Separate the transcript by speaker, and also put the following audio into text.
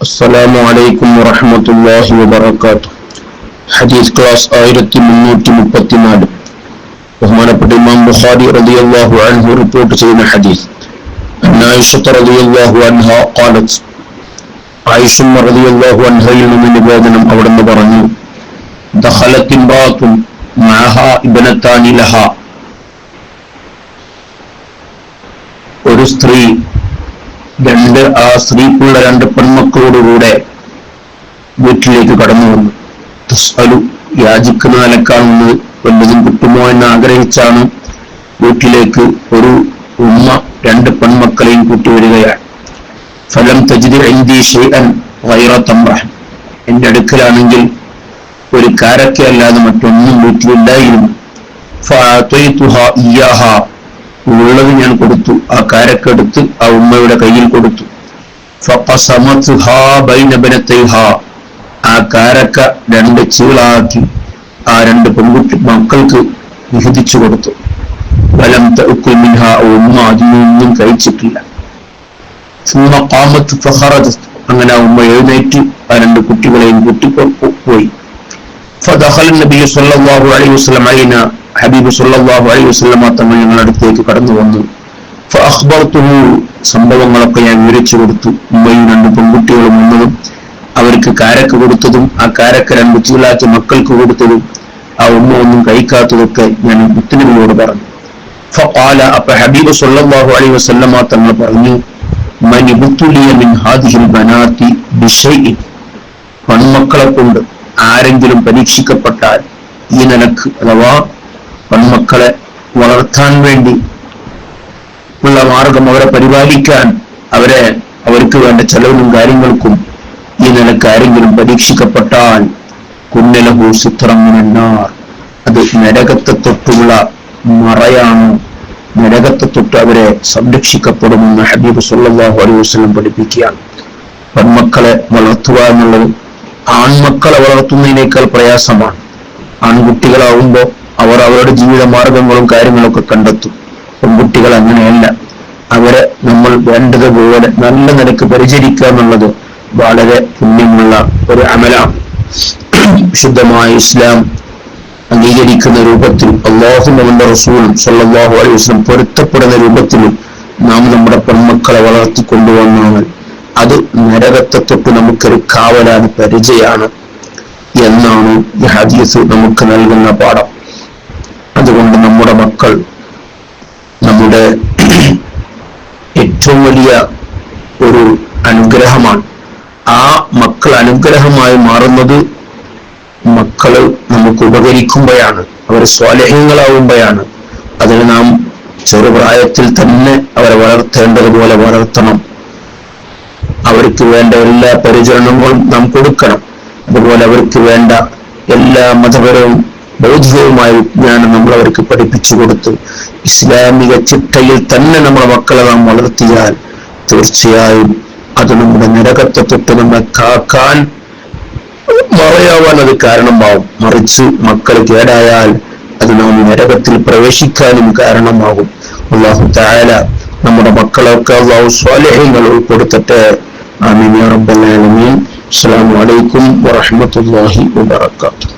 Speaker 1: السلام عليكم ورحمة الله وبركاته. حديث class 1334 ബഹുമാനപ്പെട്ട ഇമാം ബുഖാരി റളിയല്ലാഹു അൻഹു റിപ്പോർട്ട് ചെയ്യുന്ന ഹദീസ്. ആയിഷ റളിയല്ലാഹു അൻഹ ഖാലത്, ആയിഷ റളിയല്ലാഹു അൻഹയിൽ നിന്ന് നിവേദനം അവിടുന്ന് പറഞ്ഞു, ദഖലത് ഇംറാത്തുൻ മഅഹാ ഇബ്നതാനി ലഹാ, ഒരു സ്ത്രീ ആ സ്ത്രീക്കുള്ള രണ്ട് പെൺമക്കളോടുകൂടെ വീട്ടിലേക്ക് കടന്നു വന്നു. തസ്അലു, യാചിക്കുന്ന നിലക്കാണെന്ന് വല്ലതും കിട്ടുമോ എന്ന് ആഗ്രഹിച്ചാണ് വീട്ടിലേക്ക് ഒരു ഉമ്മ രണ്ട് പെൺമക്കളെയും കൂട്ടി വരികയാണ്. ഫലം തജിദ് ഇൻദി ഷൈഅൻ ഗൈറ തംറ, എന്റെ അടുക്കലാണെങ്കിൽ ഒരു കാരക്ക അല്ലാതെ മറ്റൊന്നും വീട്ടിലില്ലായിരുന്നു. ഫഅതൈതുഹാ ഇയ്യാഹാ, ഉള്ളത് ഞാൻ കൊടുത്തു. ആ കാരക്കെടുത്ത് ആ ഉമ്മയുടെ കയ്യിൽ കൊടുത്തു. ഫഖസമത്ഹാ ബൈന ബനതൈഹാ, ആ കാരക്ക രണ്ട് ചീളാക്കി ആ രണ്ട് പെൺകുട്ടി മക്കൾക്ക് വിഹിതിച്ചു കൊടുത്തു. വലം തഅകുൽ മിൻഹാ, ഉമ്മ അതിനൊന്നും കഴിച്ചിട്ടില്ല. സുമ്മ ഖാമത് ഫഖറജത്, അങ്ങനെ ആ ഉമ്മ എഴുന്നേറ്റ് ആ രണ്ട് കുട്ടികളെയും കൂട്ടിപ്പോയി. ഫദഖല നബി സല്ലല്ലാഹു അലൈഹി വസല്ലം അലൈനാ, ഹബീബ് സല്ലല്ലാഹു അലൈഹി വസല്ലം തങ്ങൾ ഞങ്ങളുടെ അടുത്തേക്ക് കടന്നു വന്നു. ഫഅഖ്ബർതുഹു, സംഭവങ്ങളൊക്കെ ഞാൻ വിവരിച്ചു കൊടുത്തു. ഉമ്മയും രണ്ട് പെൺകുട്ടികളും വന്നതും അവർക്ക് കാരക്ക കൊടുത്തതും ആ കാരക്ക രണ്ട് ചീളാക്കി മക്കൾക്ക് കൊടുത്തതും ആ ഉമ്മ ഒന്നും കഴിക്കാത്തതൊക്കെ ഞാൻ മുത്തുനബിയോട് പറഞ്ഞു. ഫഖാല, അപ്പൊ ഹബീബ് സല്ലല്ലാഹു അലൈഹി വസല്ലം തങ്ങൾ പറഞ്ഞു, മൻ ഇബ്തുലിയ മിൻ ഹാദിഹിൽ ബനാതി ബിശൈഇൻ, പെൺമക്കളെ കൊണ്ട് ആരെങ്കിലും പരീക്ഷിക്കപ്പെട്ടാൽ ഈ നിലക്ക്, അഥവാ പെൺമക്കളെ വളർത്താൻ വേണ്ടി ഉള്ള മാർഗം, അവരെ പരിപാലിക്കാൻ, അവർക്ക് വേണ്ട ചെലവിനും കാര്യങ്ങൾക്കും ഈ നിലക്ക് ആരെങ്കിലും പരീക്ഷിക്കപ്പെട്ടാൽ കുന്നലഹു സിത്റം മിനന്നാർ, അത് നരകത്തെ തൊട്ടുള്ള മറയാണ്, നരകത്തെ തൊട്ട് അവരെ സംരക്ഷിക്കപ്പെടുമെന്ന് ഹബീബ് സല്ലല്ലാഹു അലൈഹി വസല്ലം പഠിപ്പിക്കുകയാണ്. പെൺമക്കളെ വളർത്തുക എന്നുള്ളത് ആൺമക്കളെ വളർത്തുന്നതിനേക്കാൾ പ്രയാസമാണ്. ആൺകുട്ടികളാവുമ്പോൾ അവർ അവരുടെ ജീവിത മാർഗങ്ങളും കാര്യങ്ങളൊക്കെ കണ്ടെത്തും. പെൺകുട്ടികൾ അങ്ങനെയല്ല. അവരെ നമ്മൾ വേണ്ടതുപോലെ നല്ല നിലക്ക് പരിചരിക്കുക എന്നുള്ളത് വളരെ പുണ്യമുള്ള ഒരു അമലാണ്. വിശുദ്ധമായ ഇസ്ലാം അംഗീകരിക്കുന്ന രൂപത്തിൽ, അല്ലാഹുവും അവന്റെ റസൂലും സല്ലല്ലാഹു അലൈഹി വസല്ലം പൊരുത്തപ്പെടുന്ന രൂപത്തിലും നാം നമ്മുടെ പെൺമക്കളെ വളർത്തിക്കൊണ്ടുവന്നാണ്. അത് നരകത്തെ തൊട്ട് നമുക്കൊരു കാവലാണ്, പരിചയാണ് എന്നാണ് ഈ ഹദീസ് നമുക്ക് നൽകുന്ന പാഠം. അതുകൊണ്ട് നമ്മുടെ മക്കൾ നമ്മുടെ ഏറ്റവും വലിയ ഒരു അനുഗ്രഹമാണ്. ആ മക്കൾ അനുഗ്രഹമായി മാറുന്നത് മക്കൾ നമുക്ക് ഉപകരിക്കുമ്പോഴാണ്, അവർ സ്വാലിഹീങ്ങളാവുമ്പോഴാണ്. അതിന് നാം ചെറുപ്രായത്തിൽ തന്നെ അവരെ വളർത്തേണ്ടതുപോലെ വളർത്തണം. അവർക്ക് വേണ്ട എല്ലാ പരിചരണങ്ങളും നാം കൊടുക്കണം. അതുപോലെ അവർക്ക് വേണ്ട എല്ലാ മതപരവും ബൗദ്ധികവുമായ വിജ്ഞാനം നമ്മൾ അവർക്ക് പഠിപ്പിച്ചു കൊടുത്ത് ഇസ്ലാമിക ചിട്ടയിൽ തന്നെ നമ്മുടെ മക്കളെ നാം വളർത്തിയാൽ തീർച്ചയായും അത് നമ്മുടെ നരകത്തെ തൊട്ട് നമ്മെ കാക്കാൻ, മറയാവാൻ അത് കാരണമാവും. മറിച്ച് മക്കൾ കേടായാൽ അത് നാം നരകത്തിൽ പ്രവേശിക്കാനും കാരണമാകും. അല്ലാഹു തആല നമ്മുടെ മക്കളൊക്കെ അല്ലാഹു സ്വാലിഹീങ്ങൾ ഉൾപ്പെടുത്തട്ടെ. ആമീൻ യാ റബ്ബൽ ആലമീൻ. അസ്സലാമു അലൈക്കും വറഹ്മത്തുള്ളാഹി വബറകാതുഹു.